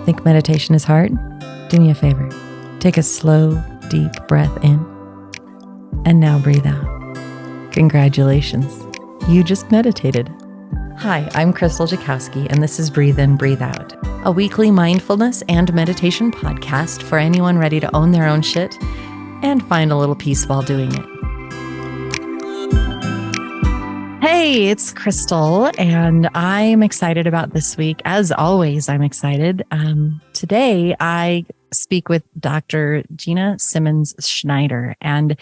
Think meditation is hard? Do me a favor. Take a slow, deep breath in. And now breathe out. Congratulations. You just meditated. Hi, I'm Krystal Jakosky, and this is Breathe In, Breathe Out, a weekly mindfulness and meditation podcast for anyone ready to own their own shit and find a little peace while doing it. Hey, it's Krystal, and I'm excited about this week. As always, I'm excited. Today, I speak with Dr. Gina Simmons Schneider, and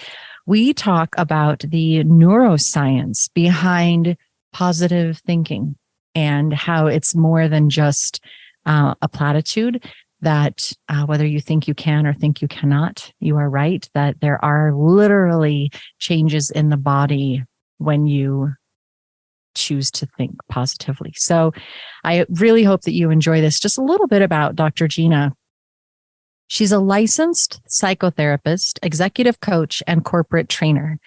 we talk about the neuroscience behind positive thinking and how it's more than just a platitude that whether you think you can or think you cannot, you are right, that there are literally changes in the body when you choose to think positively. So I really hope that you enjoy this. Just a little bit about Dr. Gina. She's a licensed psychotherapist, executive coach, and corporate trainer.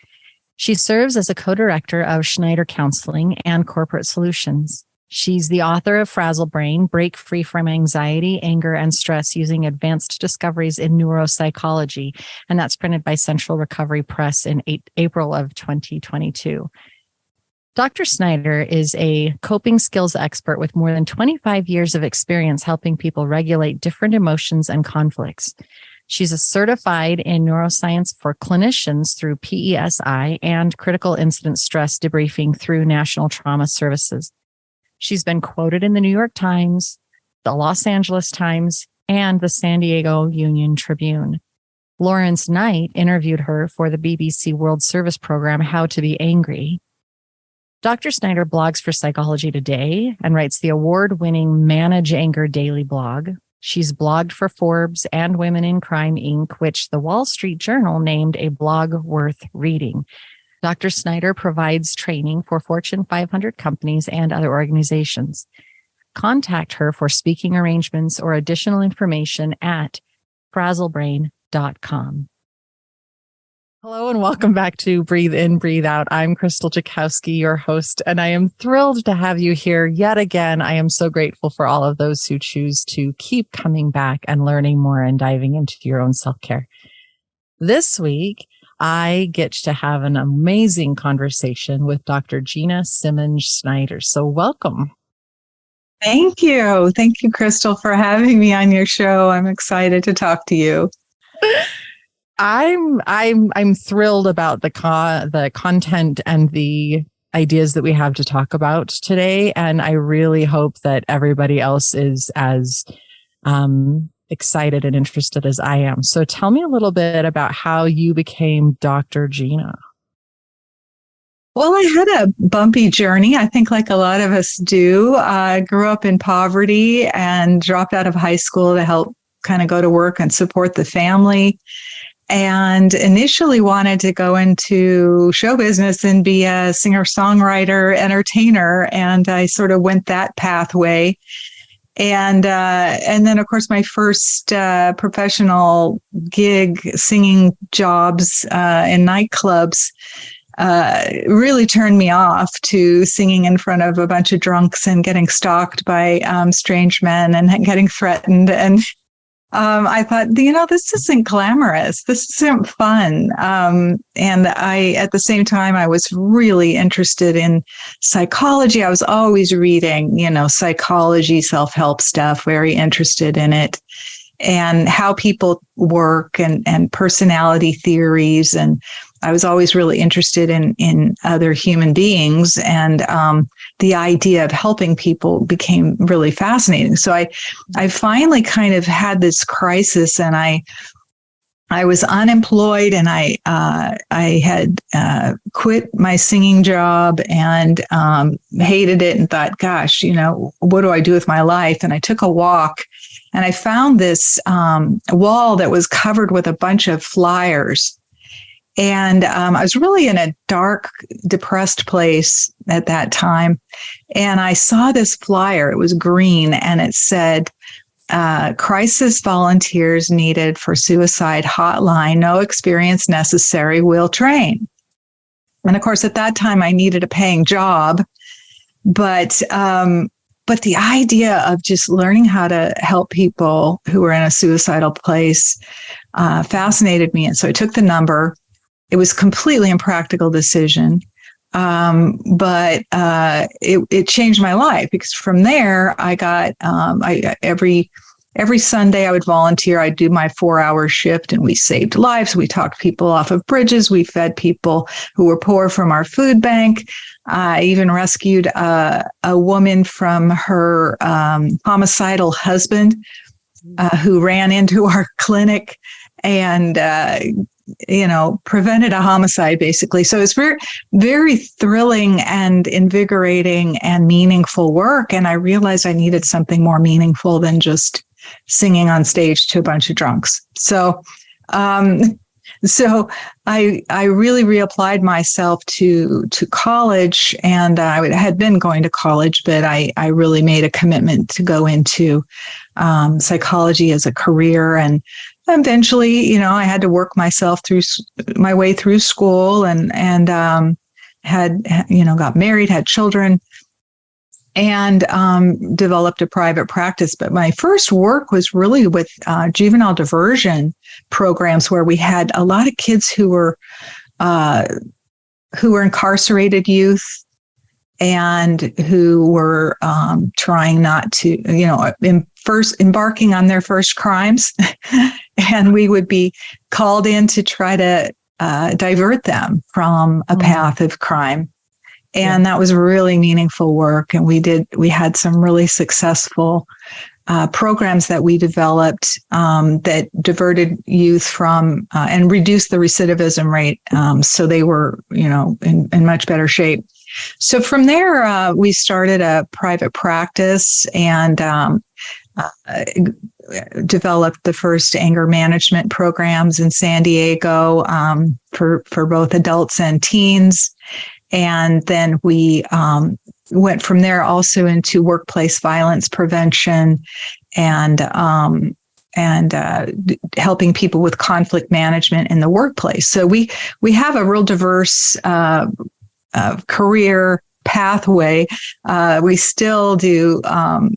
She serves as a co-director of Schneider Counseling and Corporate Solutions. She's the author of Frazzle Brain, Break Free from Anxiety, Anger, and Stress Using Advanced Discoveries in Neuropsychology. And that's printed by Central Recovery Press in April of 2022. Dr. Schneider is a coping skills expert with more than 25 years of experience helping people regulate different emotions and conflicts. She's a certified in neuroscience for clinicians through PESI and critical incident stress debriefing through National Trauma Services. She's been quoted in the New York Times, the Los Angeles Times, and the San Diego Union Tribune. Lawrence Knight interviewed her for the BBC World Service program, How to Be Angry. Dr. Schneider blogs for Psychology Today and writes the award-winning Manage Anger Daily blog. She's blogged for Forbes and Women in Crime, Inc., which the Wall Street Journal named a blog worth reading. Dr. Schneider provides training for Fortune 500 companies and other organizations. Contact her for speaking arrangements or additional information at frazzlebrain.com. Hello and welcome back to Breathe In, Breathe Out. I'm Krystal Jakosky, your host, and I am thrilled to have you here yet again. I am so grateful for all of those who choose to keep coming back and learning more and diving into your own self-care. This week, I get to have an amazing conversation with Dr. Gina Simmons Schneider. So welcome. Thank you. Thank you, Krystal, for having me on your show. I'm excited to talk to you. I'm thrilled about the content and the ideas that we have to talk about today, and I really hope that everybody else is as excited and interested as I am. So tell me a little bit about how you became Dr. Gina. Well, I had a bumpy journey, I think like a lot of us do. I grew up in poverty and dropped out of high school to help kind of go to work and support the family. And initially wanted to go into show business and be a singer-songwriter, entertainer. And I sort of went that pathway. And then, of course, my first professional gig singing jobs in nightclubs really turned me off to singing in front of a bunch of drunks and getting stalked by strange men and getting threatened. And I thought, this isn't glamorous. This isn't fun. And at the same time, I was really interested in psychology. I was always reading, psychology, self-help stuff, very interested in it and how people work and personality theories. And I was always really interested in other human beings. And the idea of helping people became really fascinating. So I finally kind of had this crisis, and I was unemployed, and I had quit my singing job and hated it and thought, gosh, what do I do with my life? And I took a walk, and I found this wall that was covered with a bunch of flyers. And I was really in a dark, depressed place at that time. And I saw this flyer. It was green, and it said, crisis volunteers needed for suicide hotline, no experience necessary, will train. And of course, at that time, I needed a paying job. But but the idea of just learning how to help people who were in a suicidal place fascinated me. And so I took the number. It was a completely impractical decision. But it changed my life, because from there I got every Sunday I would volunteer. I'd do my 4-hour shift, and we saved lives. We talked people off of bridges. We fed people who were poor from our food bank. I even rescued a woman from her homicidal husband who ran into our clinic and prevented a homicide, basically. So it's very, very thrilling and invigorating and meaningful work. And I realized I needed something more meaningful than just singing on stage to a bunch of drunks. So I really reapplied myself to college, and I had been going to college, but I really made a commitment to go into psychology as a career. And eventually, I had to work myself through my way through school, and had got married, had children, and developed a private practice. But my first work was really with juvenile diversion programs, where we had a lot of kids who were incarcerated youth, and who were trying not to, first embarking on their first crimes. And we would be called in to try to divert them from a path of crime. And that was really meaningful work. And we had some really successful programs that we developed that diverted youth from and reduced the recidivism rate. So they were, in much better shape. So from there, we started a private practice and developed the first anger management programs in San Diego for both adults and teens. And then we went from there also into workplace violence prevention and helping people with conflict management in the workplace. So we have a real diverse career pathway. We still do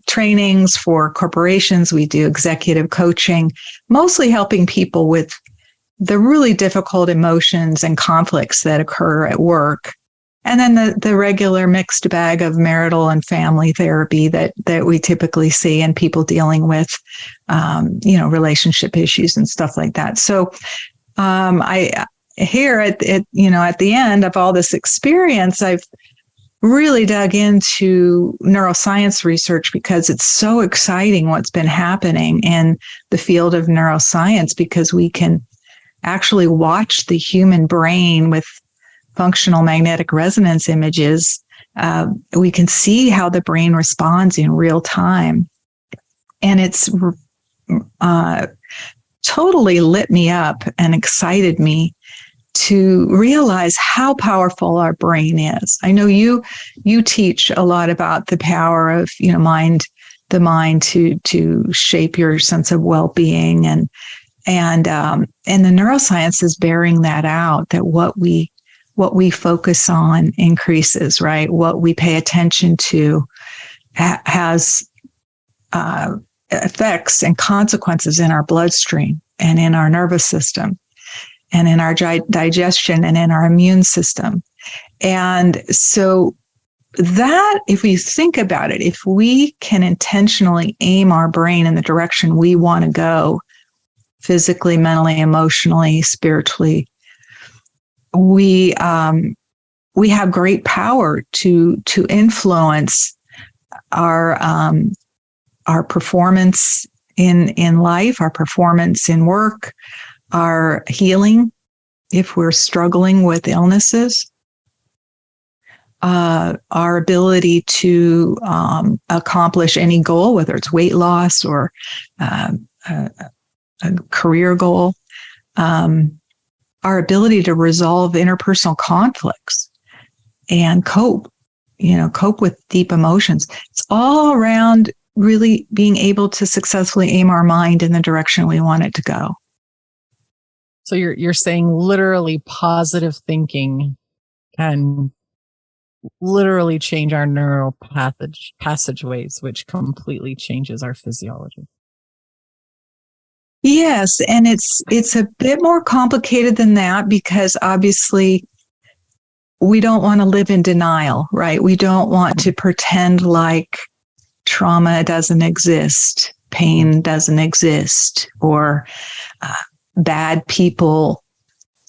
trainings for corporations. We do executive coaching, mostly helping people with the really difficult emotions and conflicts that occur at work. And then the regular mixed bag of marital and family therapy that we typically see in people dealing with, relationship issues and stuff like that. So I here at the end of all this experience, I've really dug into neuroscience research, because it's so exciting what's been happening in the field of neuroscience, because we can actually watch the human brain with functional magnetic resonance images. We can see how the brain responds in real time. And it's totally lit me up and excited me to realize how powerful our brain is. I know you teach a lot about the power of the mind to shape your sense of well-being, and the neuroscience is bearing that out, that what we focus on increases, right? What we pay attention to has effects and consequences in our bloodstream and in our nervous system and in our digestion and in our immune system. And so that, if we think about it, if we can intentionally aim our brain in the direction we want to go, physically, mentally, emotionally, spiritually, we have great power to influence our performance in life, our performance in work, our healing if we're struggling with illnesses, our ability to accomplish any goal, whether it's weight loss or a career goal, our ability to resolve interpersonal conflicts and cope with deep emotions. It's all around really being able to successfully aim our mind in the direction we want it to go. So you're saying literally positive thinking can literally change our neural passageways, which completely changes our physiology. Yes, and it's a bit more complicated than that because obviously we don't want to live in denial, right? We don't want to pretend like trauma doesn't exist, pain doesn't exist, or bad people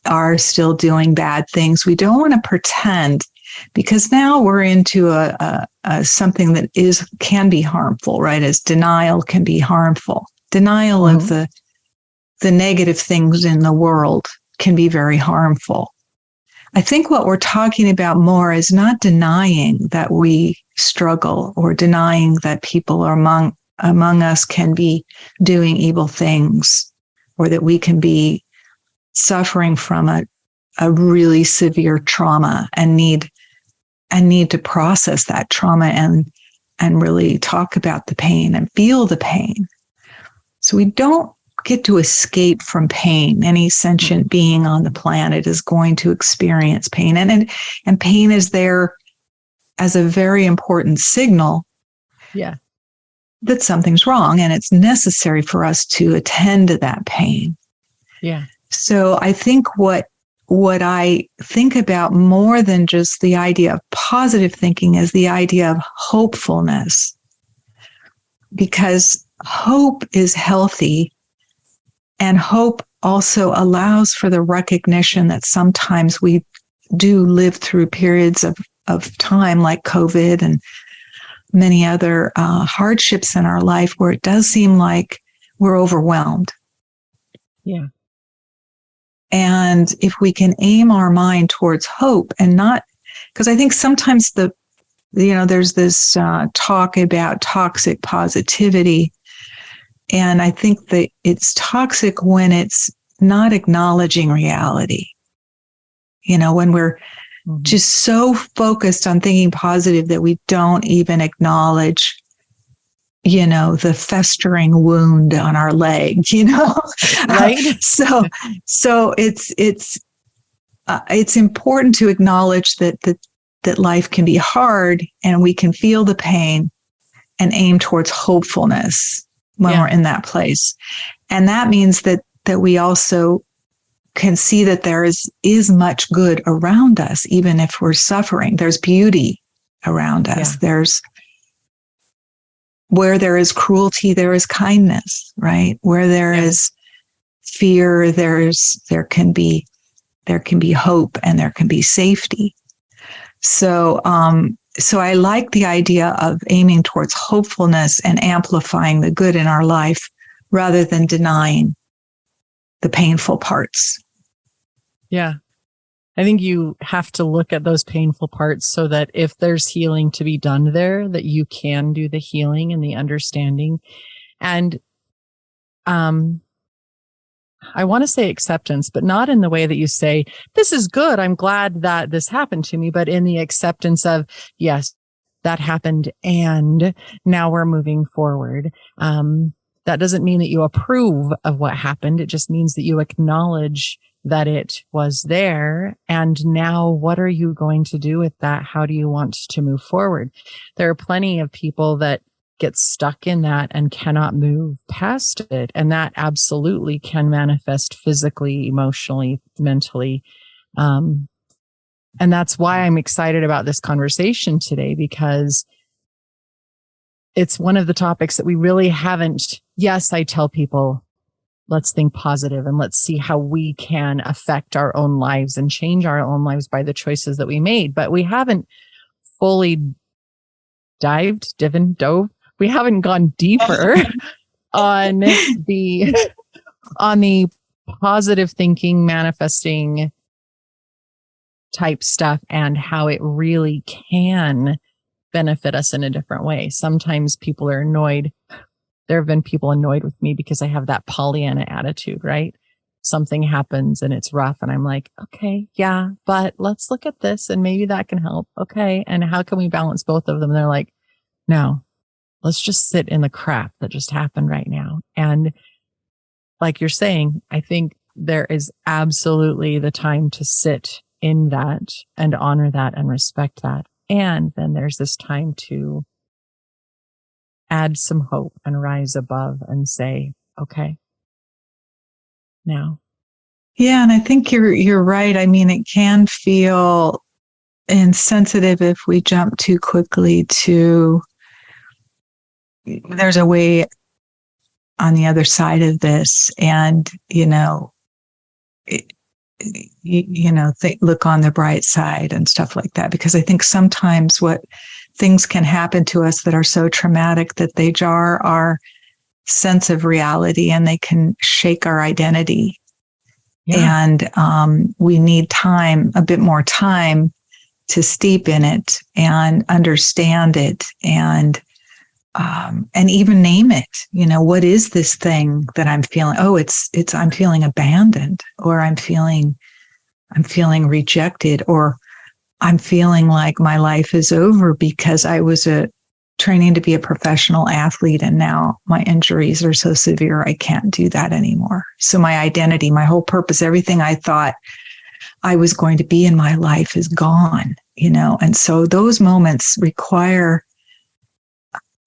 are still doing bad things. We don't want to pretend because now we're into a something that can be harmful, right? As denial can be harmful. Denial of the negative things in the world can be very harmful. I think what we're talking about more is not denying that we struggle or denying that people are among us can be doing evil things or that we can be suffering from a really severe trauma and need to process that trauma and really talk about the pain and feel the pain. So we don't get to escape from pain. Any sentient being on the planet is going to experience pain. And pain is there as a very important signal that something's wrong, and it's necessary for us to attend to that pain. Yeah. So I think what I think about more than just the idea of positive thinking is the idea of hopefulness, because hope is healthy. And hope also allows for the recognition that sometimes we do live through periods of time like COVID and many other hardships in our life where it does seem like we're overwhelmed. Yeah. And if we can aim our mind towards hope and not, because I think sometimes there's this talk about toxic positivity. And I think that it's toxic when it's not acknowledging reality. When we're just so focused on thinking positive that we don't even acknowledge, the festering wound on our leg, Right. So it's important to acknowledge that life can be hard and we can feel the pain and aim towards hopefulness when we're in that place. And that means that we also can see that there is much good around us, even if we're suffering. There's beauty around us. There's where there is cruelty, there is kindness, right? Where there is fear, there can be hope and there can be safety. So I like the idea of aiming towards hopefulness and amplifying the good in our life rather than denying the painful parts. Yeah. I think you have to look at those painful parts so that if there's healing to be done there, that you can do the healing and the understanding. And I want to say acceptance, but not in the way that you say, this is good. I'm glad that this happened to me, but in the acceptance of, yes, that happened. And now we're moving forward. That doesn't mean that you approve of what happened. It just means that you acknowledge that it was there. And now what are you going to do with that? How do you want to move forward? There are plenty of people that get stuck in that and cannot move past it. And that absolutely can manifest physically, emotionally, mentally. And that's why I'm excited about this conversation today, because it's one of the topics that we really haven't. Yes, I tell people, let's think positive and let's see how we can affect our own lives and change our own lives by the choices that we made. But we haven't fully dove. We haven't gone deeper on the positive thinking, manifesting type stuff and how it really can benefit us in a different way. Sometimes people are annoyed. There have been people annoyed with me because I have that Pollyanna attitude, right? Something happens and it's rough and I'm like, okay, yeah, but let's look at this and maybe that can help. Okay. And how can we balance both of them? And they're like, no, let's just sit in the crap that just happened right now. And like you're saying, I think there is absolutely the time to sit in that and honor that and respect that And then there's this time to add some hope and rise above and say, okay, now. Yeah, and I think you're right. I mean, it can feel insensitive if we jump too quickly to there's a way on the other side of this, and look on the bright side and stuff like that. Because I think sometimes what things can happen to us that are so traumatic that they jar our sense of reality and they can shake our identity. Yeah. And we need time, a bit more time to steep in it and understand it and even name it. What is this thing that I'm feeling? Oh, it's I'm feeling abandoned, or I'm feeling rejected, or I'm feeling like my life is over because I was training to be a professional athlete, and now my injuries are so severe I can't do that anymore. So my identity, my whole purpose, everything I thought I was going to be in my life is gone, and so those moments require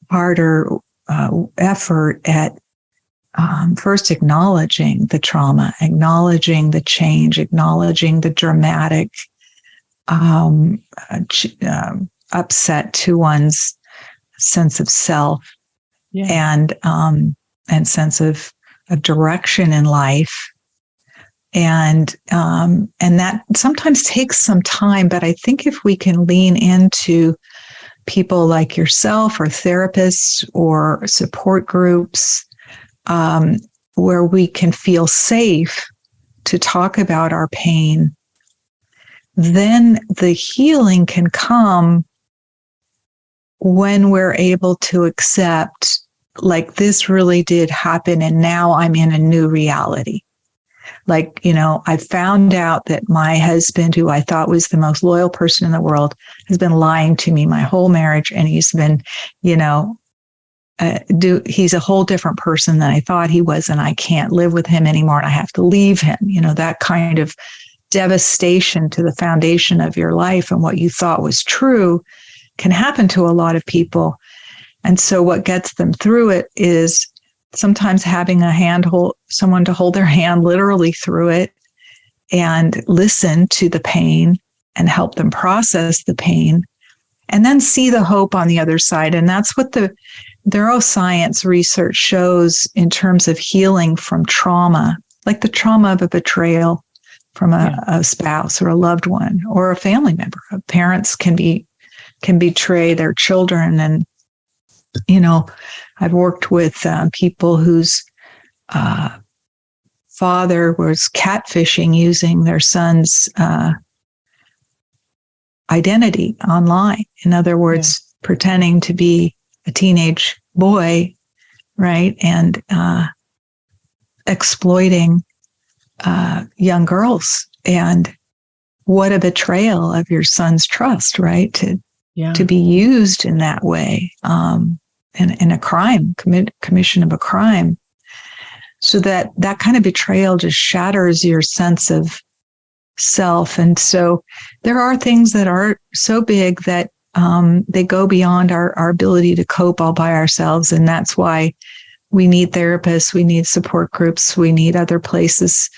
harder effort at first acknowledging the trauma, acknowledging the change, acknowledging the dramatic upset to one's sense of self. Yeah. And sense of direction in life. And that sometimes takes some time, but I think if we can lean into people like yourself or therapists or support groups, where we can feel safe to talk about our pain, then the healing can come when we're able to accept, like, this really did happen and now I'm in a new reality. Like, I found out that my husband, who I thought was the most loyal person in the world, has been lying to me my whole marriage. And he's been, he's a whole different person than I thought he was. And I can't live with him anymore. And I have to leave him. That kind of devastation to the foundation of your life and what you thought was true can happen to a lot of people. And so what gets them through it is sometimes having someone to hold their hand literally through it and listen to the pain and help them process the pain and then see the hope on the other side. And that's what the neuroscience research shows in terms of healing from trauma, like the trauma of a betrayal from a spouse or a loved one or a family member. Parents can betray their children. And, I've worked with people whose father was catfishing using their son's identity online. In other words, pretending to be a teenage boy, right? And exploiting young girls. And what a betrayal of your son's trust, right? To be used in that way, in a crime, commission of a crime. So that kind of betrayal just shatters your sense of self. And so there are things that are so big that they go beyond our ability to cope all by ourselves. And that's why we need therapists, we need support groups, we need other places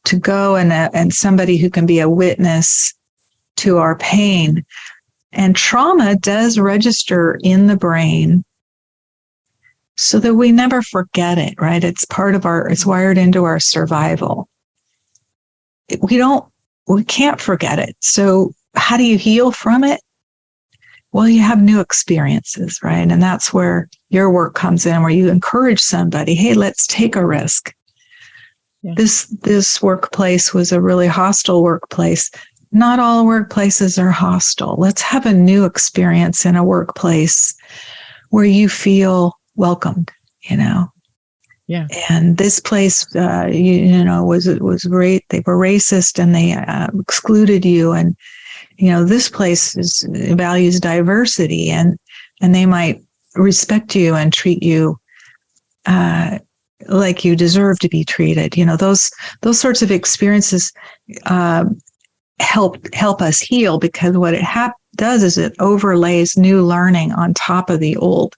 to go and somebody who can be a witness to our pain. And trauma does register in the brain so that we never forget it, right? It's it's wired into our survival. We can't forget it. So how do you heal from it? Well, you have new experiences, right? And that's where your work comes in, where you encourage somebody, hey, let's take a risk. Yeah. This workplace was a really hostile workplace. Not all workplaces are hostile. Let's have a new experience in a workplace where you feel welcomed, Yeah. And this place, was great. They were racist and they excluded you. And, this place values diversity and they might respect you and treat you like you deserve to be treated. Those sorts of experiences help us heal, because does is it overlays new learning on top of the old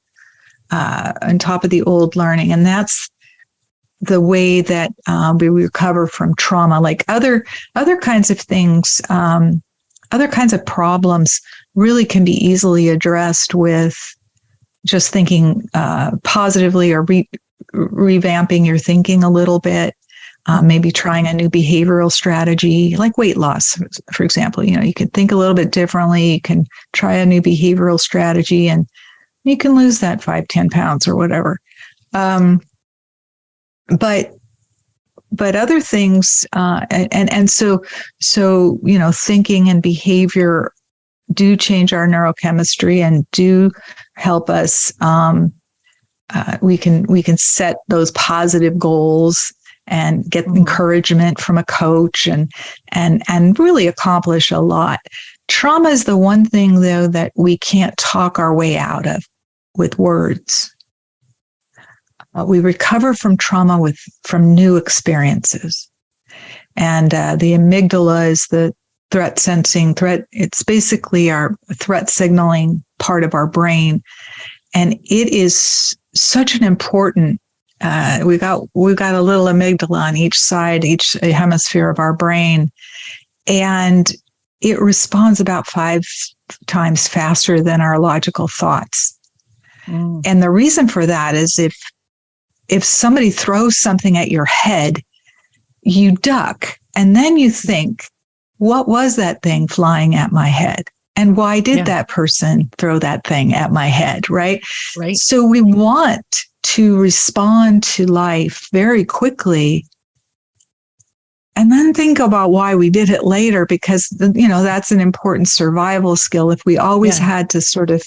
learning. And that's the way that we recover from trauma. Like other kinds of things, other kinds of problems really can be easily addressed with just thinking positively, or revamping your thinking a little bit. Maybe trying a new behavioral strategy, like weight loss, for example. You can think a little bit differently. You can try a new behavioral strategy, and you can lose that 5-10 pounds or whatever. But other things, so thinking and behavior do change our neurochemistry and do help us. We can set those positive goals and get encouragement from a coach and really accomplish a lot. Trauma is the one thing, though, that we can't talk our way out of with words. We recover from trauma from new experiences. And the amygdala is the it's basically our threat signaling part of our brain. And it is such an important, we've got a little amygdala on each side, each hemisphere of our brain. And it responds about 5 times faster than our logical thoughts. And the reason for that is if somebody throws something at your head, you duck, and then you think, what was that thing flying at my head? And why did that person throw that thing at my head, right? Right. So we want to respond to life very quickly and then think about why we did it later, because, that's an important survival skill. If we always had to sort of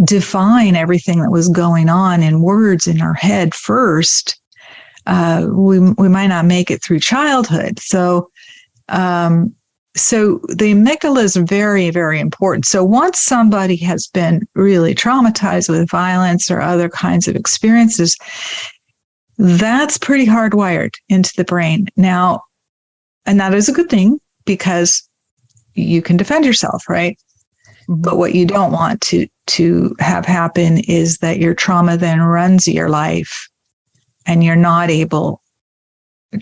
define everything that was going on in words in our head first, we might not make it through childhood. So the amygdala is very, very important. So once somebody has been really traumatized with violence or other kinds of experiences, that's pretty hardwired into the brain. Now, and that is a good thing because you can defend yourself, right? Mm-hmm. But what you don't want to have happen is that your trauma then runs your life and you're not able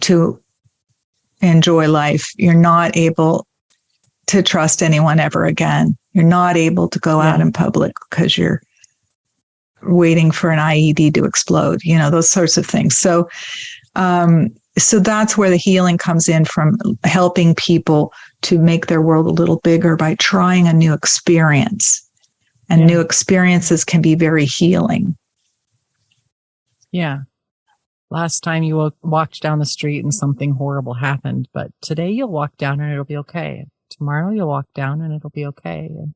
to enjoy life. You're not able to trust anyone ever again. You're not able to go out in public because you're waiting for an IED to explode, those sorts of things. So that's where the healing comes in, from helping people to make their world a little bigger by trying a new experience. And new experiences can be very healing. Yeah. Last time you walked down the street and something horrible happened, but today you'll walk down and it'll be okay. Tomorrow you'll walk down and it'll be okay. And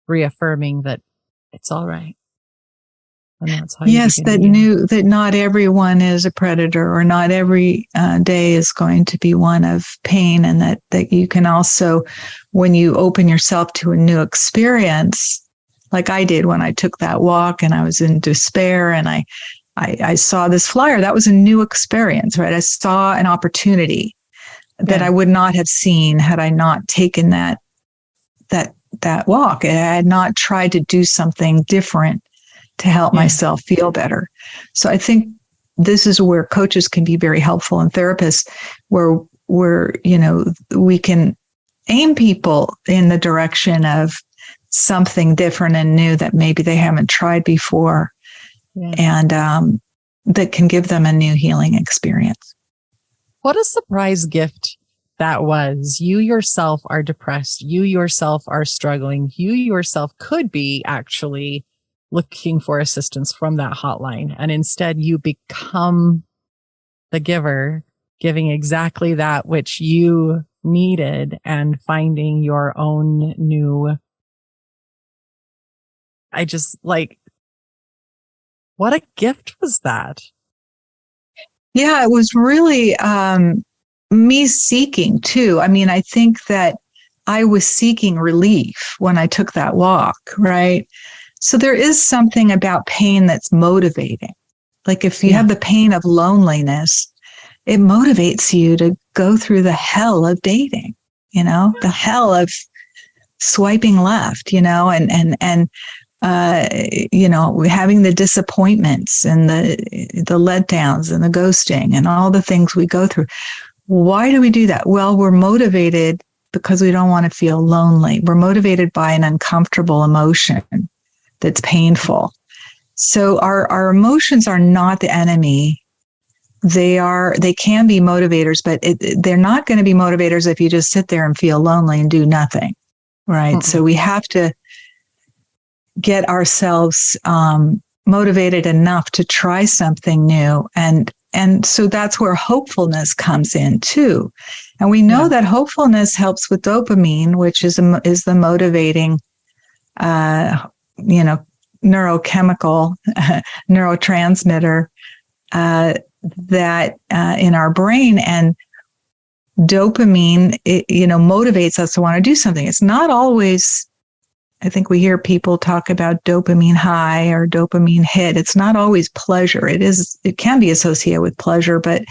reaffirming that it's all right. And that's how that not everyone is a predator, or not every day is going to be one of pain, and that you can also, when you open yourself to a new experience, like I did when I took that walk and I was in despair and I saw this flyer. That was a new experience, right? I saw an opportunity that I would not have seen had I not taken that walk. I had not tried to do something different to help myself feel better. So I think this is where coaches can be very helpful, and therapists, where we can aim people in the direction of something different and new that maybe they haven't tried before, and that can give them a new healing experience. What a surprise gift that was. You yourself are depressed. You yourself are struggling. You yourself could be actually looking for assistance from that hotline. And instead you become the giver, giving exactly that which you needed and finding your own new. What a gift was that? Yeah, it was really me seeking too. I mean, I think that I was seeking relief when I took that walk, right? So there is something about pain that's motivating. Like if you have the pain of loneliness, it motivates you to go through the hell of dating, the hell of swiping left, and having the disappointments and the letdowns and the ghosting and all the things we go through. Why do we do that? Well, we're motivated because we don't want to feel lonely. We're motivated by an uncomfortable emotion that's painful. So our emotions are not the enemy. They can be motivators, but they're not going to be motivators if you just sit there and feel lonely and do nothing, right? So we have to get ourselves motivated enough to try something new. And so that's where hopefulness comes in too. And we know that hopefulness helps with dopamine, which is the motivating, neurochemical neurotransmitter that in our brain. And dopamine, motivates us to want to do something. It's not always, I think we hear people talk about dopamine high or dopamine hit. It's not always pleasure. It can be associated with pleasure, but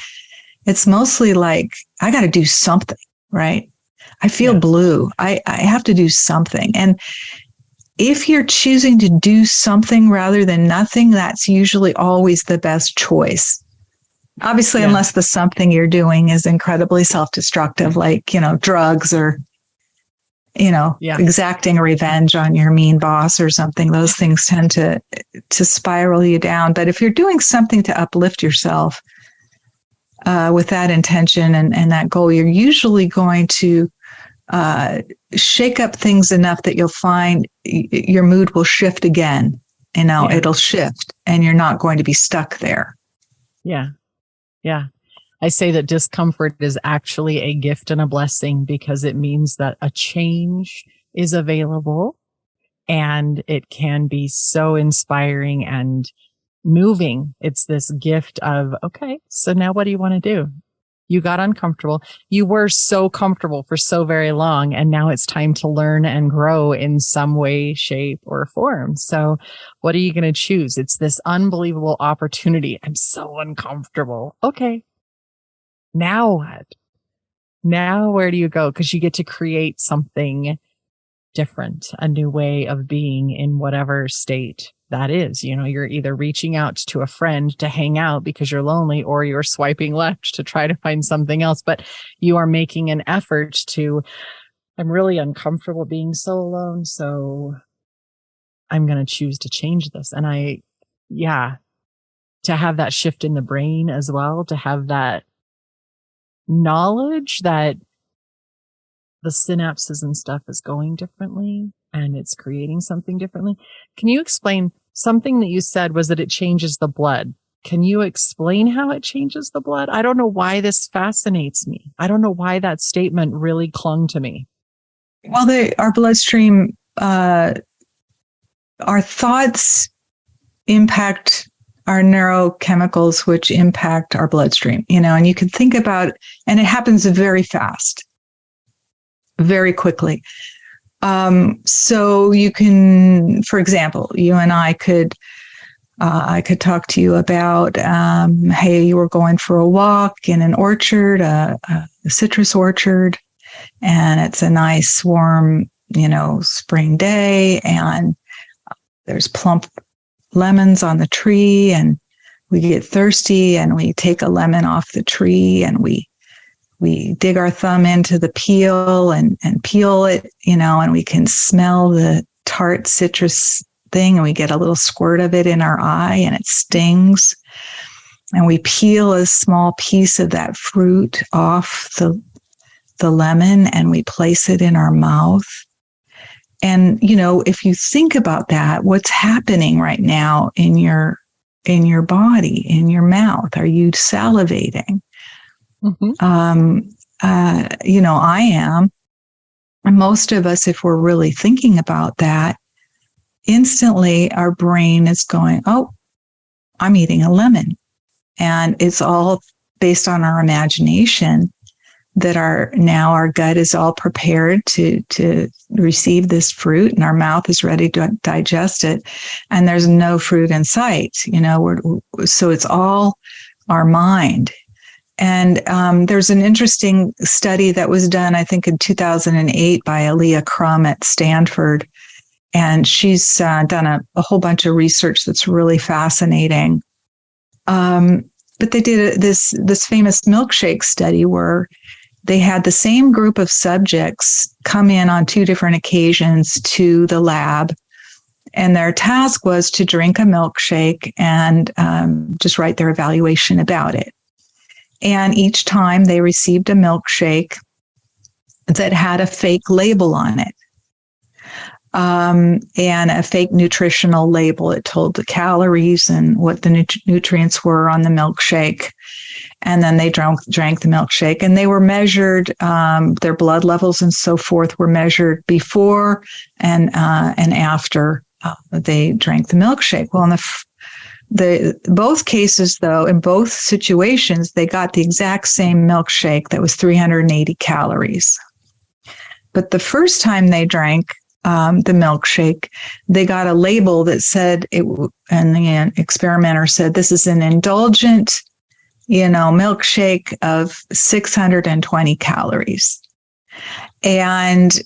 it's mostly like, I got to do something, right? I feel blue. I have to do something. And if you're choosing to do something rather than nothing, that's usually always the best choice. Obviously, unless the something you're doing is incredibly self-destructive, like, drugs or, exacting revenge on your mean boss or something. Those things tend to spiral you down. But if you're doing something to uplift yourself with that intention and that goal, you're usually going to shake up things enough that you'll find your mood will shift again. It'll shift and you're not going to be stuck there. Yeah. Yeah. I say that discomfort is actually a gift and a blessing because it means that a change is available and it can be so inspiring and moving. It's this gift of, okay, so now what do you want to do? You got uncomfortable. You were so comfortable for so very long, and now it's time to learn and grow in some way, shape, or form. So what are you going to choose? It's this unbelievable opportunity. I'm so uncomfortable. Okay. Now what? Now where do you go? Because you get to create something different, a new way of being in whatever state that is. You're either reaching out to a friend to hang out because you're lonely, or you're swiping left to try to find something else. But you are making an effort to, I'm really uncomfortable being so alone, so I'm going to choose to change this. And to have that shift in the brain as well, to have that knowledge that the synapses and stuff is going differently and it's creating something differently. Can you explain something that you said was that it changes the blood? Can you explain how it changes the blood? I don't know why this fascinates me. I don't know why that statement really clung to me. Well, our bloodstream, our thoughts impact our neurochemicals, which impact our bloodstream, and you can think about, and it happens very fast, very quickly. So you can, for example, you and I could talk to you about, hey, you were going for a walk in an orchard, a citrus orchard, and it's a nice warm, spring day, and there's plump lemons on the tree, and we get thirsty and we take a lemon off the tree and we dig our thumb into the peel and peel it, and we can smell the tart citrus thing, and we get a little squirt of it in our eye and it stings. And we peel a small piece of that fruit off the lemon and we place it in our mouth. And, if you think about that, what's happening right now in your body, in your mouth? Are you salivating? Mm-hmm. I am. And most of us, if we're really thinking about that, instantly our brain is going, oh, I'm eating a lemon. And it's all based on our imagination that our gut is all prepared to receive this fruit, and our mouth is ready to digest it. And there's no fruit in sight, so it's all our mind. there's an interesting study that was done, I think, in 2008 by Aaliyah Crum at Stanford. And she's done a whole bunch of research that's really fascinating. But they did this famous milkshake study where they had the same group of subjects come in on 2 different occasions to the lab. And their task was to drink a milkshake and just write their evaluation about it. And each time they received a milkshake that had a fake label on it. And a fake nutritional label. It told the calories and what the nutrients were on the milkshake. And then they drank the milkshake, and they were measured. Their blood levels and so forth were measured before and after they drank the milkshake. Well, in both cases, though, in both situations, they got the exact same milkshake that was 380 calories. But the first time they drank the milkshake, they got a label that said and the experimenter said, this is an indulgent, milkshake of 620 calories. And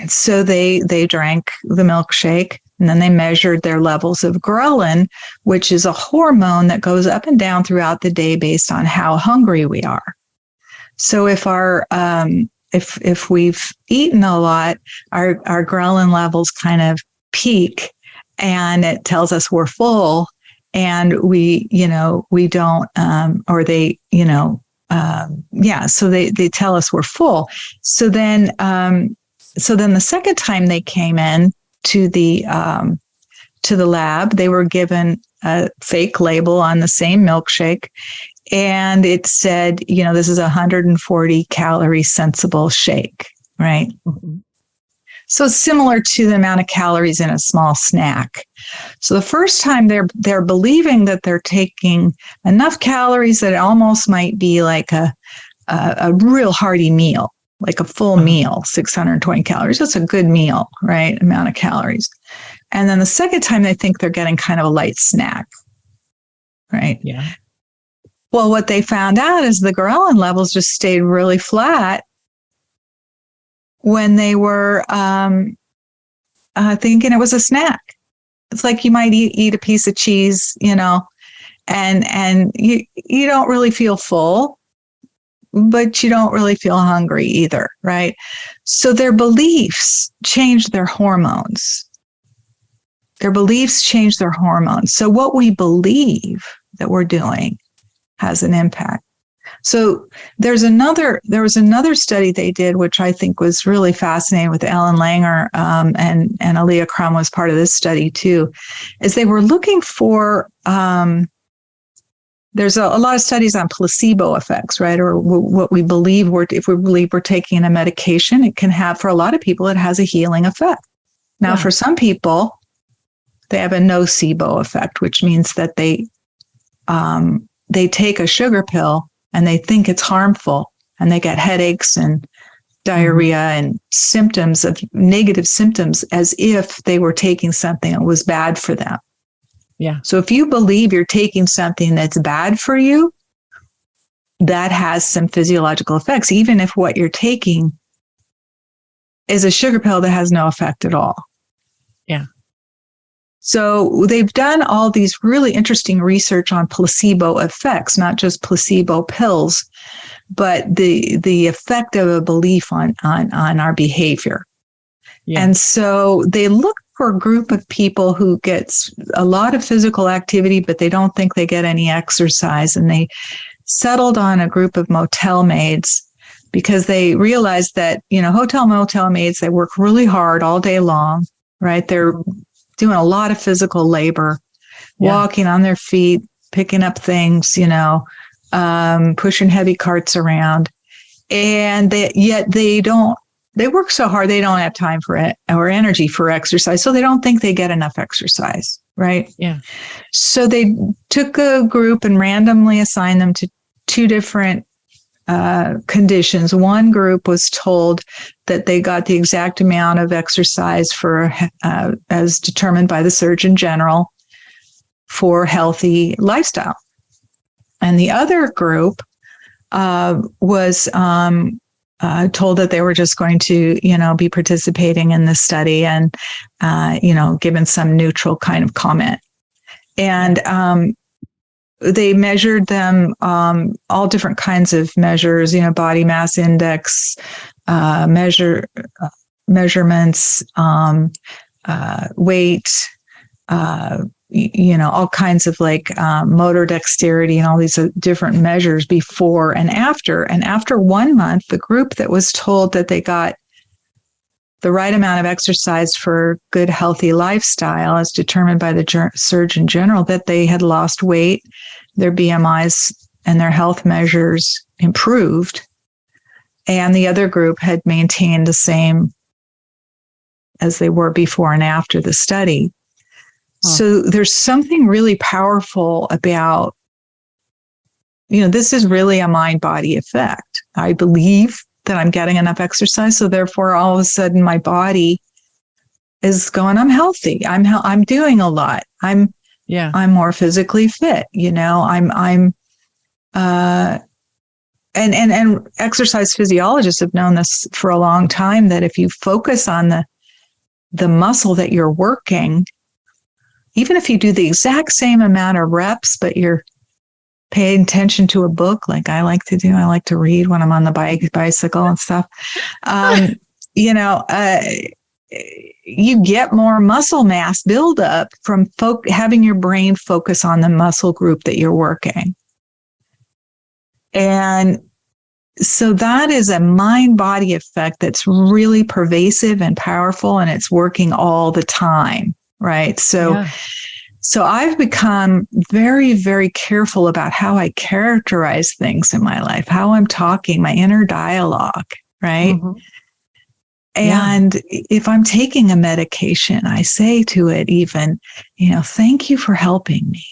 so they drank the milkshake, and then they measured their levels of ghrelin, which is a hormone that goes up and down throughout the day based on how hungry we are. So if if we've eaten a lot, our ghrelin levels kind of peak, and it tells us we're full, and we don't, or they, so they tell us we're full. So then the second time they came in to the lab, they were given a fake label on the same milkshake. And it said, this is a 140 calorie sensible shake, right? Mm-hmm. So it's similar to the amount of calories in a small snack. So the first time they're believing that they're taking enough calories that it almost might be like a real hearty meal, like a full meal, 620 calories. That's a good meal, right? Amount of calories. And then the second time they think they're getting kind of a light snack, right? Yeah. Well, what they found out is the ghrelin levels just stayed really flat when they were thinking it was a snack. It's like you might eat a piece of cheese, and you don't really feel full, but you don't really feel hungry either, right? So their beliefs change their hormones. Their beliefs change their hormones. So what we believe that we're doing has an impact. So there was another study they did, which I think was really fascinating, with Ellen Langer, and Aaliyah Crum was part of this study too, is they were looking for, there's a lot of studies on placebo effects, right? Or what we believe if we believe we're taking a medication, it can have, for a lot of people, it has a healing effect. Now, for some people, they have a nocebo effect, which means that they take a sugar pill and they think it's harmful, and they get headaches and diarrhea and negative symptoms, as if they were taking something that was bad for them. Yeah. So if you believe you're taking something that's bad for you, that has some physiological effects, even if what you're taking is a sugar pill that has no effect at all. Yeah. So they've done all these really interesting research on placebo effects, not just placebo pills, but the effect of a belief on our behavior. Yeah. And so they look for a group of people who gets a lot of physical activity, but they don't think they get any exercise. And they settled on a group of motel maids because they realized that, motel maids, they work really hard all day long, right? They're doing a lot of physical labor, walking on their feet, picking up things, pushing heavy carts around. And they work so hard, they don't have time for it or energy for exercise. So they don't think they get enough exercise, right? Yeah. So they took a group and randomly assigned them to 2 different conditions. One group was told that they got the exact amount of exercise as determined by the Surgeon General for healthy lifestyle. And the other group was told that they were just going to, be participating in the study and, given some neutral kind of comment. And they measured them, all different kinds of measures, body mass index, measurements, weight, all kinds of motor dexterity and all these different measures before and after. And after 1 month, the group that was told that they got the right amount of exercise for good, healthy lifestyle as determined by the Surgeon General, that they had lost weight, their BMIs and their health measures improved. And the other group had maintained the same as they were before and after the study. So there's something really powerful about, this is really a mind-body effect. I believe that I'm getting enough exercise, so therefore all of a sudden my body is going, I'm healthy. I'm doing a lot. I'm more physically fit. And exercise physiologists have known this for a long time, that if you focus on the muscle that you're working, even if you do the exact same amount of reps, but you're paying attention to a book like I like to do. I like to read when I'm on the bicycle and stuff. You get more muscle mass buildup from having your brain focus on the muscle group that you're working. And so that is a mind-body effect that's really pervasive and powerful, and it's working all the time, right? So I've become very, very careful about how I characterize things in my life, how I'm talking, my inner dialogue, right? Mm-hmm. And if I'm taking a medication, I say to it even, thank you for helping me,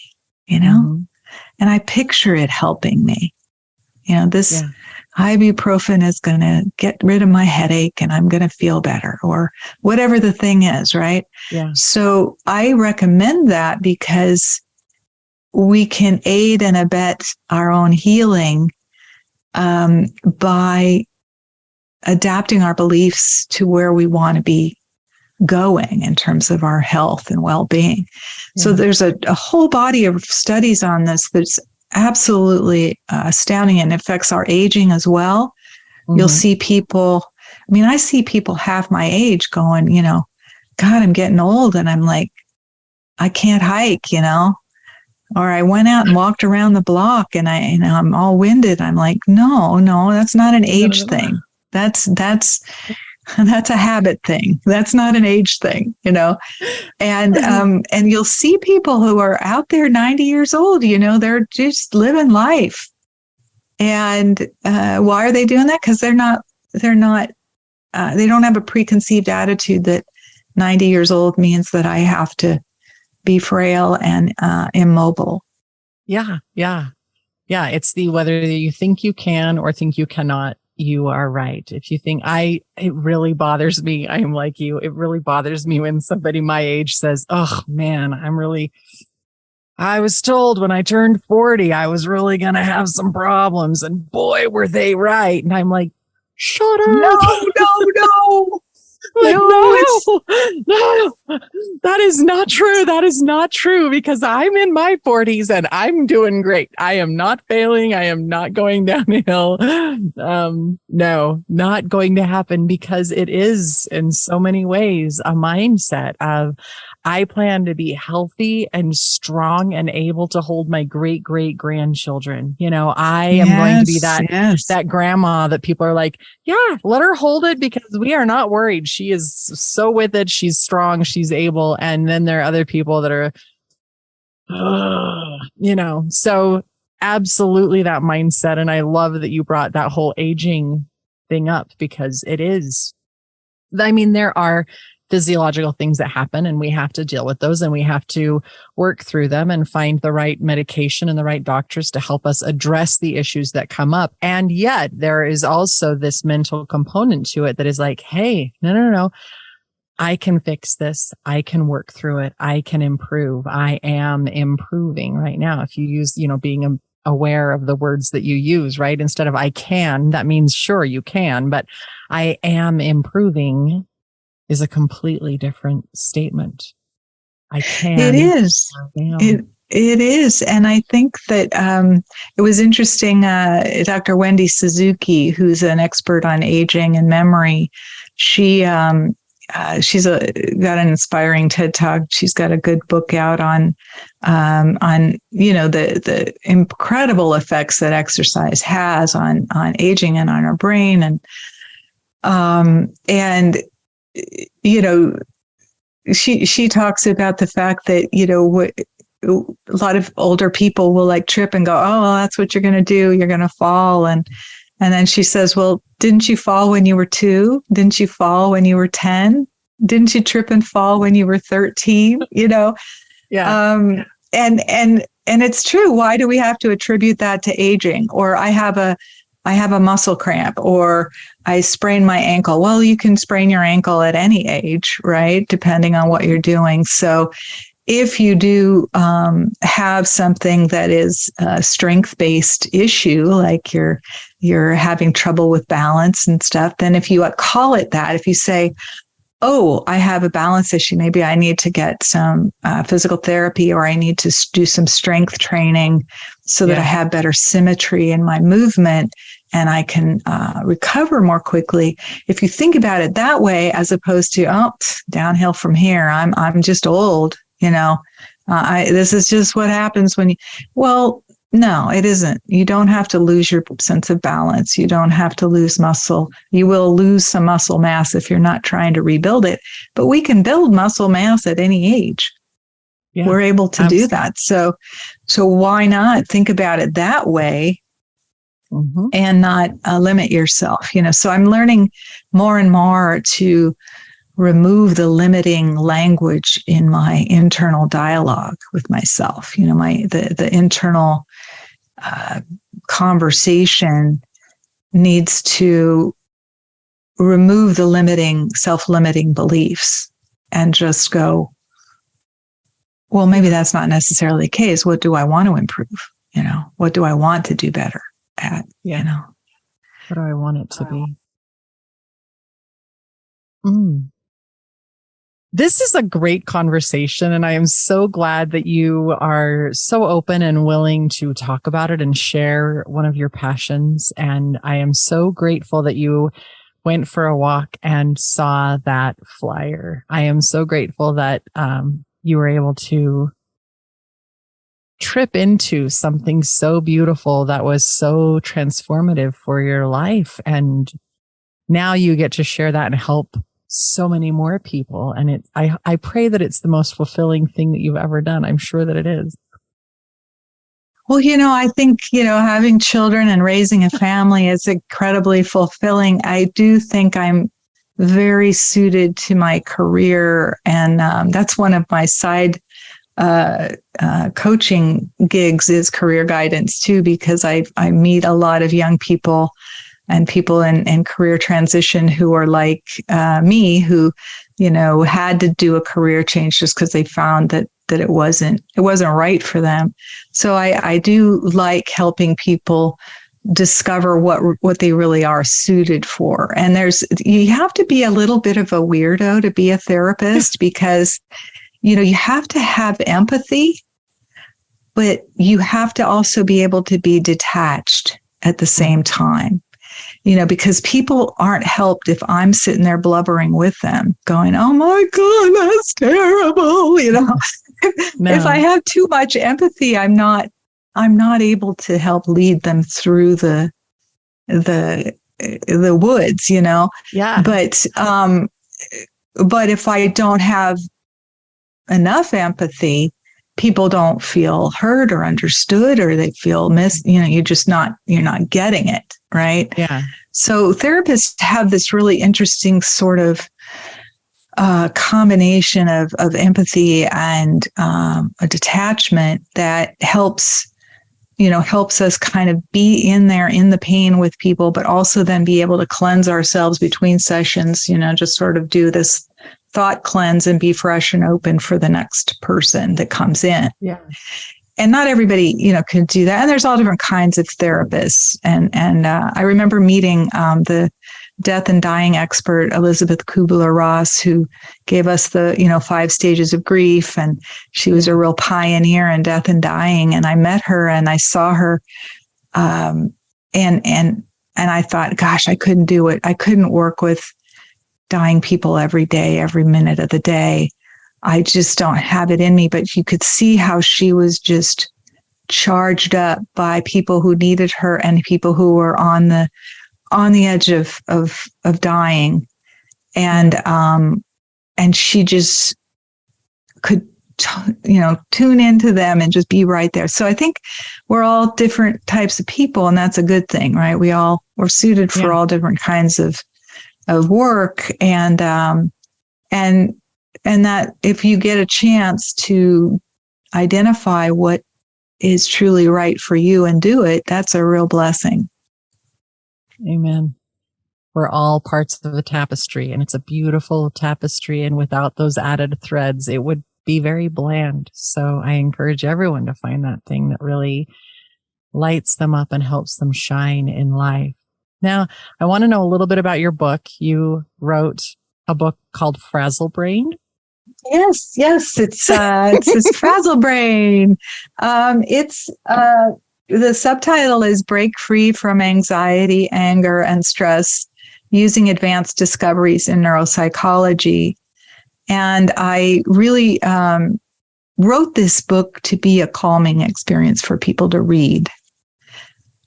and I picture it helping me. This ibuprofen is going to get rid of my headache and I'm going to feel better, or whatever the thing is, right? Yeah. So I recommend that because we can aid and abet our own healing by adapting our beliefs to where we want to be going in terms of our health and well-being. Yeah. So there's a whole body of studies on this that's absolutely astounding, and affects our aging as well. Mm-hmm. You'll see people, I see people half my age going, God, I'm getting old, and I'm like, I can't hike, or I went out and walked around the block and I'm all winded. I'm like, no, that's not an age thing. That's a habit thing. That's not an age thing, and you'll see people who are out there 90 years old, they're just living life. And why are they doing that? Because they don't have a preconceived attitude that 90 years old means that I have to be frail and immobile. Yeah. It's whether you think you can or think you cannot. You are right. If you think it really bothers me. I am like you. It really bothers me when somebody my age says, oh man, I was told when I turned 40, I was really going to have some problems, and boy, were they right. And I'm like, shut up. No. Like, no, that is not true. That is not true, because I'm in my 40s and I'm doing great. I am not failing. I am not going downhill. No, not going to happen, because it is in so many ways a mindset of, I plan to be healthy and strong and able to hold my great grandchildren. I am going to be that grandma that people are like, yeah, let her hold it because we are not worried. She is so with it. She's strong. She's able. And then there are other people that are, so absolutely that mindset. And I love that you brought that whole aging thing up, because it is, there are physiological things that happen, and we have to deal with those, and we have to work through them and find the right medication and the right doctors to help us address the issues that come up. And yet there is also this mental component to it that is like, hey, no. I can fix this. I can work through it. I can improve. I am improving right now. If you use, being aware of the words that you use, right? Instead of I can, that means sure you can, but I am improving is a completely different statement. I It can. is. I It am. it is, and I think that it was interesting. Dr. Wendy Suzuki, who's an expert on aging and memory, she she's got an inspiring TED Talk. She's got a good book out on the incredible effects that exercise has on aging and on our brain, and you know she talks about the fact that a lot of older people will like trip and go, oh, well, that's what you're going to do. You're going to fall. And then she says, well, didn't you fall when you were 2? Didn't you fall when you were 10? Didn't you trip and fall when you were 13? Yeah. And it's true. Why do we have to attribute that to aging? Or I have a muscle cramp, or I sprain my ankle. Well, you can sprain your ankle at any age, right? Depending on what you're doing. So if you do have something that is a strength-based issue, like you're having trouble with balance and stuff, then if you call it that, if you say, oh, I have a balance issue, maybe I need to get some physical therapy, or I need to do some strength training so that I have better symmetry in my movement and I can recover more quickly. If you think about it that way, as opposed to, oh, downhill from here, I'm just old. This is just what happens when well, no, it isn't. You don't have to lose your sense of balance. You don't have to lose muscle. You will lose some muscle mass if you're not trying to rebuild it, but we can build muscle mass at any age. Yeah, we're able to do that. So why not think about it that way? Mm-hmm. And not limit yourself, So I'm learning more and more to remove the limiting language in my internal dialogue with myself. The internal conversation needs to remove the self-limiting beliefs and just go, well, maybe that's not necessarily the case. What do I want to improve? What do I want to do better at? What do I want it to be? This is a great conversation, and I am so glad that you are so open and willing to talk about it and share one of your passions. And I am so grateful that you went for a walk and saw that flyer. I am so grateful that you were able to trip into something so beautiful that was so transformative for your life. And now you get to share that and help so many more people. And I pray that it's the most fulfilling thing that you've ever done. I'm sure that it is. Well, I think, having children and raising a family is incredibly fulfilling. I do think I'm very suited to my career. And that's one of my side coaching gigs is career guidance too, because I meet a lot of young people and people in career transition who are like me, who, had to do a career change just because they found that it wasn't right for them. So I do like helping people discover what they really are suited for. And you have to be a little bit of a weirdo to be a therapist because, you have to have empathy, but you have to also be able to be detached at the same time. Because people aren't helped if I'm sitting there blubbering with them going, oh my God, that's terrible. No. If I have too much empathy, I'm not able to help lead them through the woods, Yeah. But if I don't have enough empathy, people don't feel heard or understood, or they feel you're not getting it. Right. Yeah. So therapists have this really interesting sort of combination of empathy and a detachment that helps us kind of be in there in the pain with people, but also then be able to cleanse ourselves between sessions, just sort of do this thought cleanse and be fresh and open for the next person that comes in. Yeah. not everybody, could do that. And there's all different kinds of therapists. And I remember meeting the death and dying expert, Elizabeth Kubler-Ross, who gave us the, 5 stages of grief. And she was a real pioneer in death and dying. And I met her and I saw her. And I thought, gosh, I couldn't do it. I couldn't work with dying people every day, every minute of the day. I just don't have it in me. But you could see how she was just charged up by people who needed her and people who were on the edge of dying. And she just could, tune into them and just be right there. So I think we're all different types of people, and that's a good thing, right? We're suited for all different kinds of work. And that if you get a chance to identify what is truly right for you and do it, that's a real blessing. Amen. We're all parts of the tapestry, and it's a beautiful tapestry. And without those added threads, it would be very bland. So I encourage everyone to find that thing that really lights them up and helps them shine in life. Now, I want to know a little bit about your book. You wrote a book called Frazzle Brain. Yes, it's this Frazzle Brain. The subtitle is Break Free from Anxiety, Anger, and Stress Using Advanced Discoveries in Neuropsychology. And I really wrote this book to be a calming experience for people to read.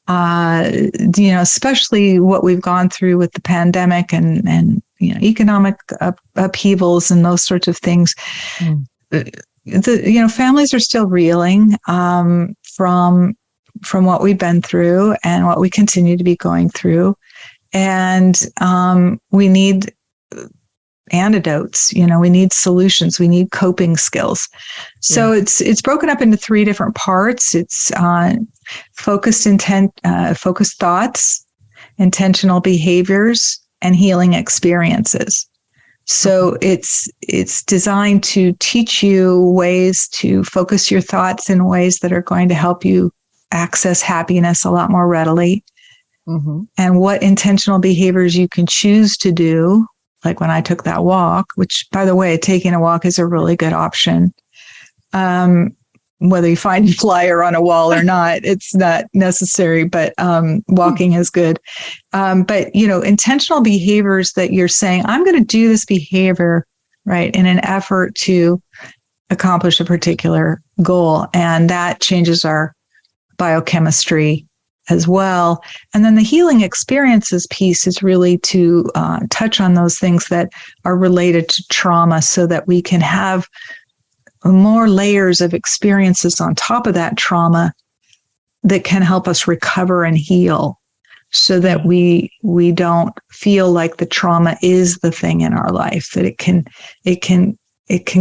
Especially what we've gone through with the pandemic and economic upheavals and those sorts of things. Families are still reeling from what we've been through and what we continue to be going through. And we need antidotes, we need solutions, we need coping skills. So it's broken up into 3 different parts. It's focused thoughts, intentional behaviors, and healing experiences. So it's designed to teach you ways to focus your thoughts in ways that are going to help you access happiness a lot more readily. Mm-hmm. And what intentional behaviors you can choose to do. Like when I took that walk, which, by the way, taking a walk is a really good option. Whether you find a flyer on a wall or not, it's not necessary, but walking is good. But, intentional behaviors that you're saying, I'm going to do this behavior, right, in an effort to accomplish a particular goal. And that changes our biochemistry as well. And then the healing experiences piece is really to touch on those things that are related to trauma so that we can have more layers of experiences on top of that trauma that can help us recover and heal so that we don't feel like the trauma is the thing in our life, that it can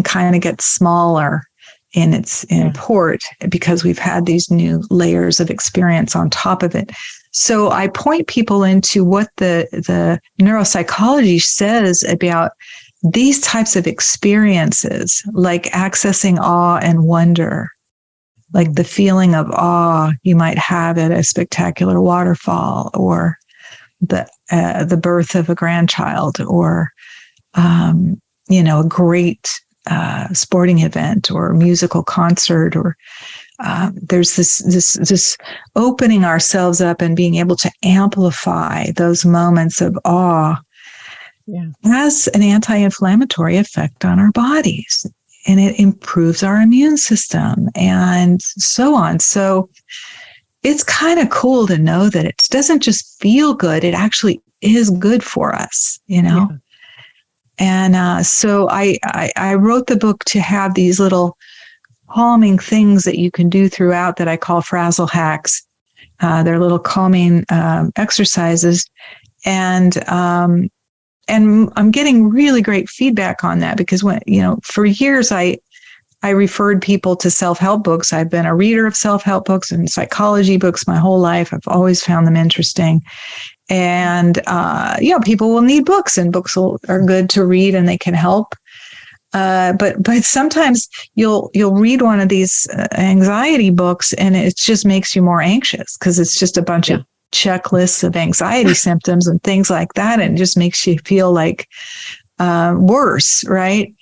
kind of get smaller in its import because we've had these new layers of experience on top of it. So I point people into what the neuropsychology says about these types of experiences, like accessing awe and wonder, like the feeling of awe you might have at a spectacular waterfall, or the birth of a grandchild, or a great sporting event or musical concert, or there's this opening ourselves up and being able to amplify those moments of awe. Has an anti-inflammatory effect on our bodies, and it improves our immune system and so on. So it's kind of cool to know that it doesn't just feel good, it actually is good for us, And so I wrote the book to have these little calming things that you can do throughout that I call frazzle hacks. They're little calming exercises. And I'm getting really great feedback on that because for years I referred people to self-help books. I've been a reader of self-help books and psychology books my whole life. I've always found them interesting. And, people will need books, and books are good to read and they can help. But sometimes you'll read one of these anxiety books and it just makes you more anxious because it's just a bunch of checklists of anxiety symptoms and things like that, and it just makes you feel like worse, right?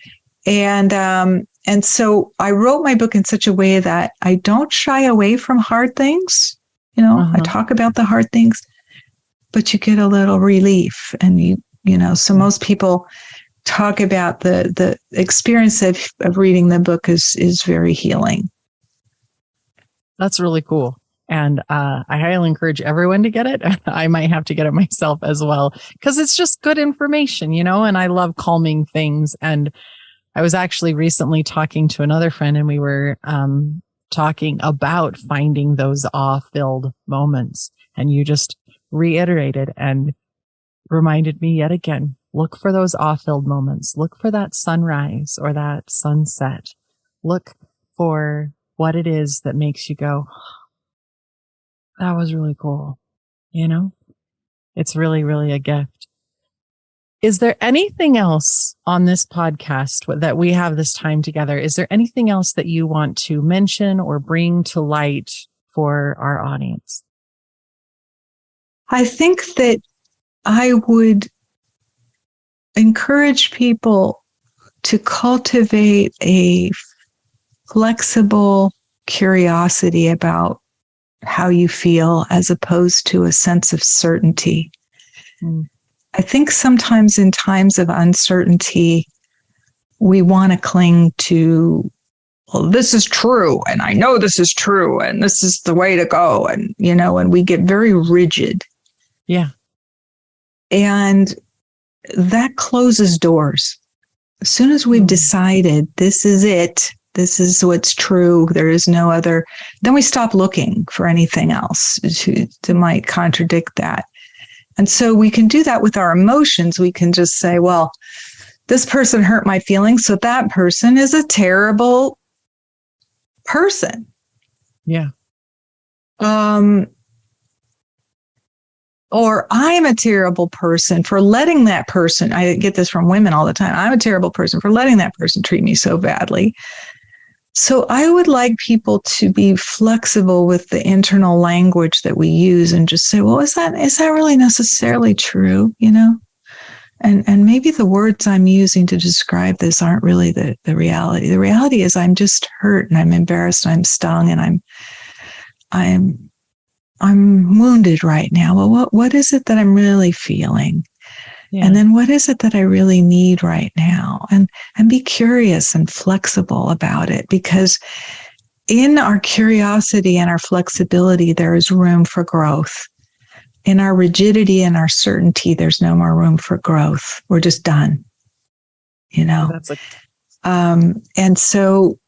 And so I wrote my book in such a way that I don't shy away from hard things. I talk about the hard things, but you get a little relief, and so most people talk about the experience of reading the book is very healing. That's really cool. And I highly encourage everyone to get it. I might have to get it myself as well, because it's just good information, and I love calming things. And I was actually recently talking to another friend, and we were talking about finding those awe-filled moments. And you just reiterated and reminded me yet again, look for those awe-filled moments. Look for that sunrise or that sunset. Look for what it is that makes you go, that was really cool. It's really, really a gift. Is there anything else on this podcast that we have this time together? Is there anything else that you want to mention or bring to light for our audience? I think that I would encourage people to cultivate a flexible curiosity about how you feel as opposed to a sense of certainty. I think sometimes in times of uncertainty, we want to cling to, well, this is true, and I know this is true, and this is the way to go. And, and we get very rigid. Yeah. And that closes doors. As soon as we've decided this is it, this is what's true, there is no other, then we stop looking for anything else to might contradict that. And so we can do that with our emotions. We can just say, well, this person hurt my feelings, so that person is a terrible person. Yeah. Or I'm a terrible person for letting that person, I get this from women all the time, I'm a terrible person for letting that person treat me so badly. So I would like people to be flexible with the internal language that we use and just say, well, is that really necessarily true? And maybe the words I'm using to describe this aren't really the reality. The reality is I'm just hurt and I'm embarrassed, and I'm stung, and I'm wounded right now. Well, what is it that I'm really feeling? Yeah. And then what is it that I really need right now? And be curious and flexible about it, because in our curiosity and our flexibility, there is room for growth. In our rigidity and our certainty, there's no more room for growth. We're just done, and so,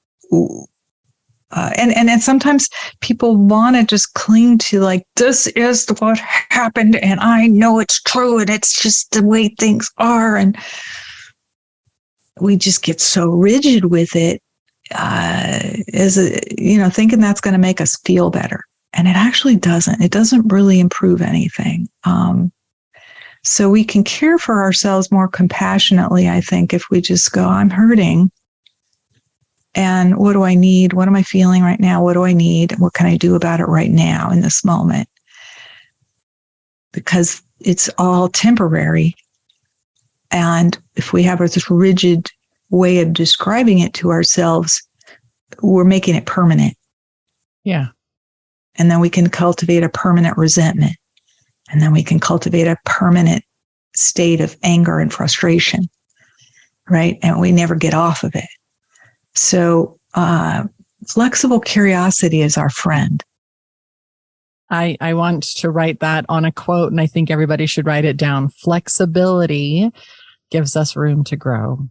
and sometimes people want to just cling to like, this is what happened and I know it's true and it's just the way things are. And we just get so rigid with it, thinking that's going to make us feel better. And it actually doesn't. It doesn't really improve anything. So we can care for ourselves more compassionately, I think, if we just go, I'm hurting. And what do I need? What am I feeling right now? What do I need? What can I do about it right now in this moment? Because it's all temporary. And if we have this rigid way of describing it to ourselves, we're making it permanent. Yeah. And then we can cultivate a permanent resentment. And then we can cultivate a permanent state of anger and frustration, right? And we never get off of it. So flexible curiosity is our friend. I want to write that on a quote, and I think everybody should write it down. Flexibility gives us room to grow,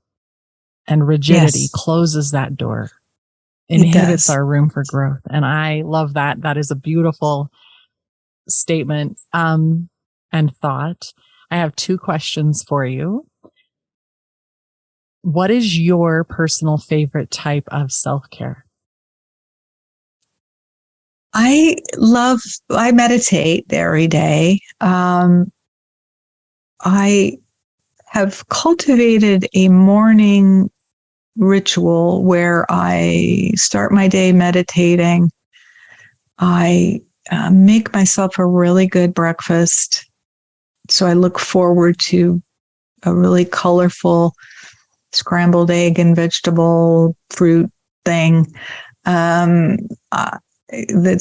and rigidity closes that door, inhibits our room for growth. And I love that. That is a beautiful statement and thought. I have 2 questions for you. What is your personal favorite type of self-care? I meditate every day. I have cultivated a morning ritual where I start my day meditating. I make myself a really good breakfast. So I look forward to a really colorful scrambled egg and vegetable fruit thing that's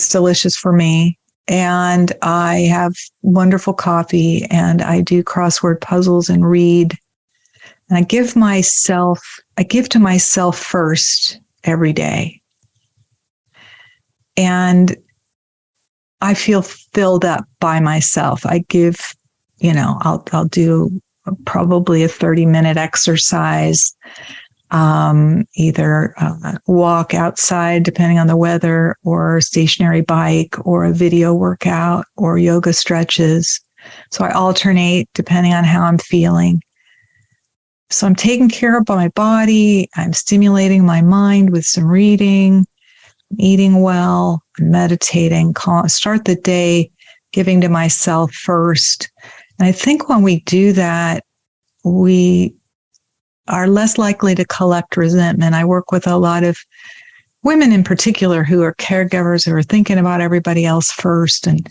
delicious for me. And I have wonderful coffee, and I do crossword puzzles and read. And I give to myself first every day. And I feel filled up by myself. I give, I'll do probably a 30-minute exercise, either walk outside, depending on the weather, or a stationary bike, or a video workout, or yoga stretches. So I alternate depending on how I'm feeling. So I'm taking care of my body. I'm stimulating my mind with some reading, eating well, meditating, start the day giving to myself first. And I think when we do that, we are less likely to collect resentment. I work with a lot of women in particular who are caregivers, who are thinking about everybody else first, and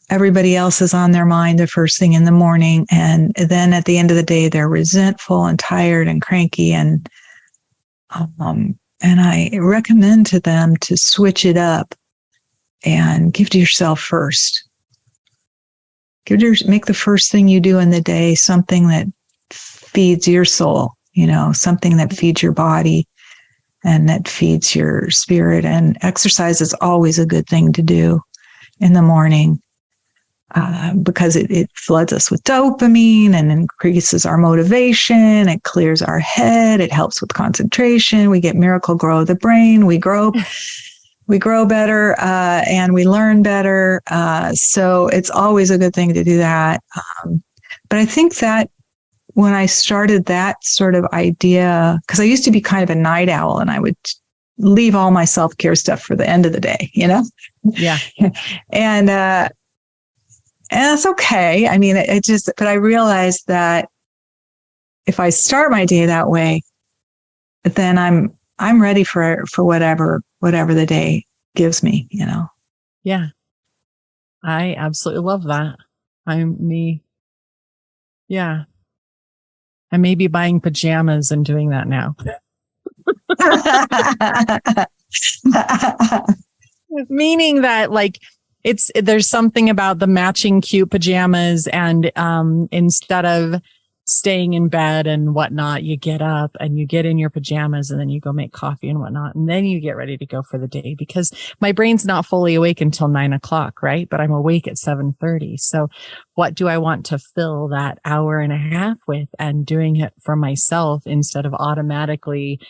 everybody else is on their mind the first thing in the morning. And then at the end of the day, they're resentful and tired and cranky. And I recommend to them to switch it up and give to yourself first. Make the first thing you do in the day something that feeds your soul, something that feeds your body and that feeds your spirit. And exercise is always a good thing to do in the morning because it floods us with dopamine and increases our motivation. It clears our head. It helps with concentration. We get Miracle Grow of the brain. We grow better and we learn better. So it's always a good thing to do that. But I think that when I started that sort of idea, because I used to be kind of a night owl and I would leave all my self-care stuff for the end of the day, Yeah. And it's okay. I mean, but I realized that if I start my day that way, then I'm ready for whatever the day gives me, Yeah. I absolutely love that. Yeah. I may be buying pajamas and doing that now. Meaning that there's something about the matching cute pajamas, and instead of staying in bed and whatnot, you get up and you get in your pajamas and then you go make coffee and whatnot. And then you get ready to go for the day, because my brain's not fully awake until 9:00, right? But I'm awake at 7:30. So what do I want to fill that hour and a half with, and doing it for myself instead of automatically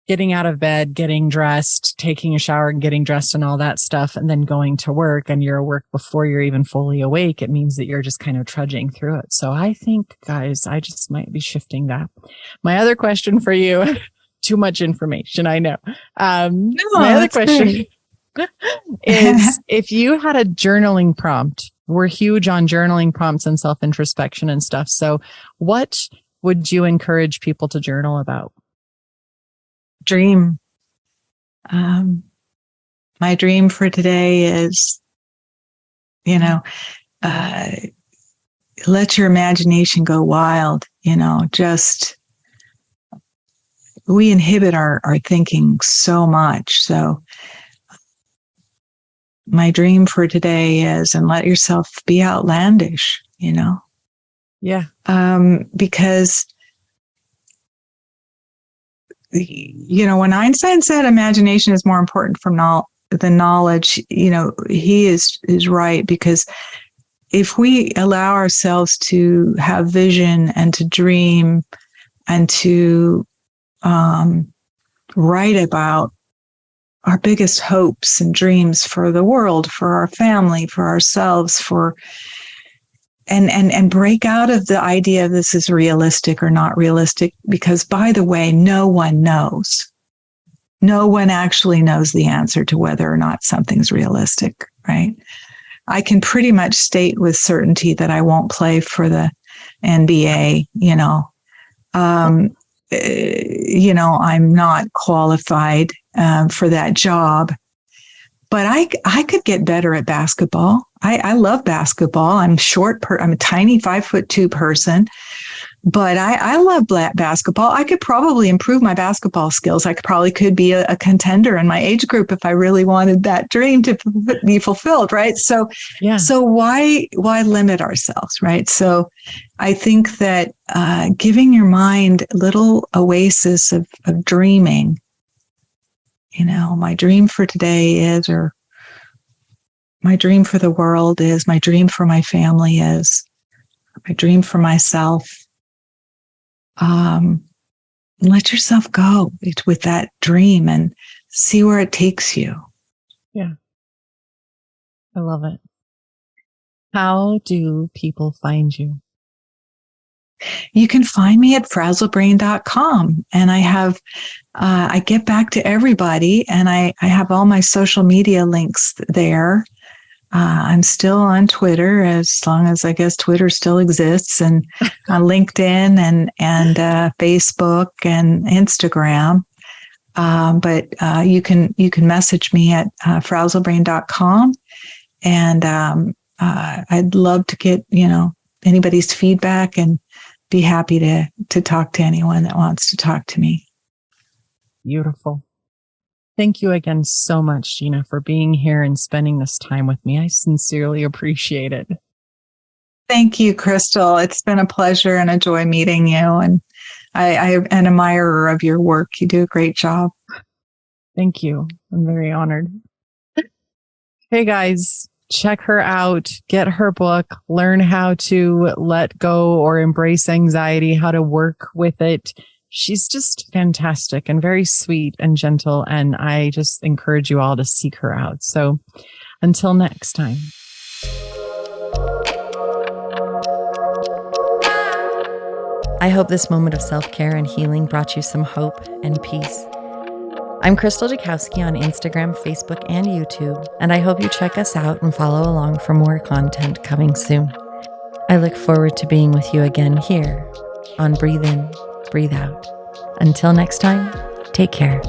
getting out of bed, getting dressed, taking a shower and getting dressed and all that stuff, and then going to work, and you're at work before you're even fully awake. It means that you're just kind of trudging through it. So I think, guys, I just might be shifting that. My other question for you, too much information, I know. My other question is, if you had a journaling prompt, we're huge on journaling prompts and self-introspection and stuff. So what would you encourage people to journal about? Dream. My dream for today is, let your imagination go wild, just we inhibit our thinking so much. So my dream for today is, and let yourself be outlandish, Yeah. Because when Einstein said imagination is more important than knowledge, he is right, because if we allow ourselves to have vision and to dream and to write about our biggest hopes and dreams for the world, for our family, for ourselves, and break out of the idea of this is realistic or not realistic, because, by the way, no one knows. No one actually knows the answer to whether or not something's realistic, right? I can pretty much state with certainty that I won't play for the NBA, I'm not qualified for that job. But I could get better at basketball. I love basketball. I'm I'm a tiny 5'2" person, but I love basketball. I could probably improve my basketball skills. I could be a contender in my age group if I really wanted that dream to be fulfilled, right? So, Yeah. So why limit ourselves, right? So I think that giving your mind a little oasis of dreaming, my dream for today is, or my dream for the world is, my dream for my family is, my dream for myself. Let yourself go with that dream and see where it takes you. Yeah. I love it. How do people find you? You can find me at frazzlebrain.com, and I get back to everybody, and I have all my social media links there. I'm still on Twitter, as long as I guess Twitter still exists, and on LinkedIn and Facebook and Instagram. But you can message me at frazzlebrain.com, and I'd love to get anybody's feedback and be happy to talk to anyone that wants to talk to me. Beautiful. Thank you again so much, Gina, for being here and spending this time with me. I sincerely appreciate it. Thank you, Krystal. It's been a pleasure and a joy meeting you. And I'm an admirer of your work. You do a great job. Thank you. I'm very honored. Hey, guys. Check her out, get her book, learn how to let go or embrace anxiety, how to work with it. She's just fantastic and very sweet and gentle. And I just encourage you all to seek her out. So until next time. I hope this moment of self-care and healing brought you some hope and peace. I'm Krystal Jakosky on Instagram, Facebook, and YouTube, and I hope you check us out and follow along for more content coming soon. I look forward to being with you again here on Breathe In, Breathe Out. Until next time, take care.